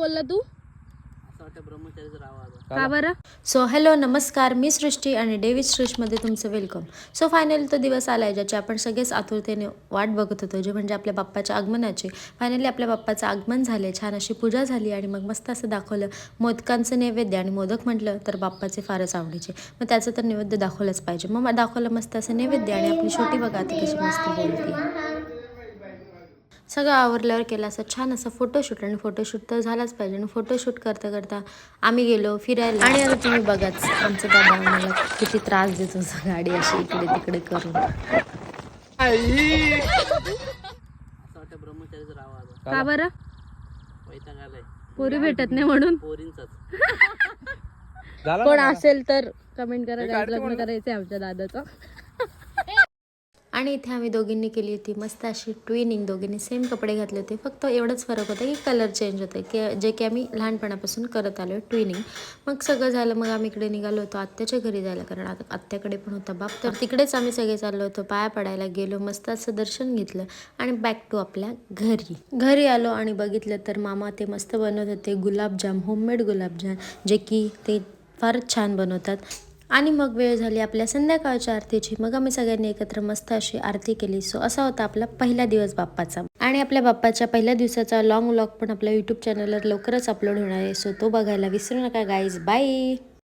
बोलला तू का बरं? सो हॅलो नमस्कार, मी सृष्टी आणि डेव्हिड सृष्टीमध्ये तुमचं वेलकम. सो फायनली तो दिवस आला आहे ज्याची आपण सगळेच आतुरतेने वाट बघत होतो, जे म्हणजे आपल्या बाप्पाच्या आगमनाची. फायनली आपल्या बाप्पाचं आगमन झाले, छान अशी पूजा झाली आणि मग मस्त असं दाखवलं मोदकांचं नैवेद्य. आणि मोदक म्हटलं तर बाप्पाचे फारच आवडीचे, मग त्याचं तर नैवेद्य दाखवलंच पाहिजे. मग दाखवलं मस्त असं नैवेद्य. आणि आपली छोटी बघा आता कशी मस्त बोलते. सगळं आवरल्यावर केलं असं छान असं फोटोशूट. आणि फोटोशूट तर झालाच पाहिजे. आणि फोटोशूट करता करता आम्ही गेलो फिरायला. आणि आता तुम्ही बघाच आमचा दादा आम्हाला किती त्रास देतो, गाडी अशी इकडे तिकडे करून. का बरं? पोरी भेटत नाही म्हणून. कोण असेल तर कमेंट करा, लग्न करायचंय आमच्या दादाचं. आणि इथे आम्ही दोघींनी केली होती मस्त अशी ट्विनिंग. दोघींनी सेम कपडे घातले होते, फक्त एवढंच फरक होता की कलर चेंज होते, जे की आम्ही लहानपणापासून करत आलो ट्विनिंग. मग सगळं झालं, मग आम्ही इकडे निघालो होतो आत्याच्या घरी जायला, कारण आता आत्याकडे पण होता बाप. तर तिकडेच आम्ही सगळे चाललो होतो, पाया पडायला गेलो, मस्त असं दर्शन घेतलं आणि बॅक टू आपल्या घरी आलो. आणि बघितलं तर मामा ते मस्त बनवत होते गुलाबजाम, होममेड गुलाबजाम, जे की ते फारच छान बनवतात. आणि मग वेळ झाली आपल्या संध्याकाळच्या आरतीची. मग आम्ही सगळ्यांनी एकत्र मस्त अशी आरती केली. सो असा होता आपला पहिला दिवस बाप्पाचा. आणि आपल्या बाप्पाच्या पहिल्या दिवसाचा लॉंग व्लॉग पण आपल्या यूट्यूब चॅनलवर लवकरच अपलोड होणार आहे, सो तो बघायला विसरू नका गाईज. बाय.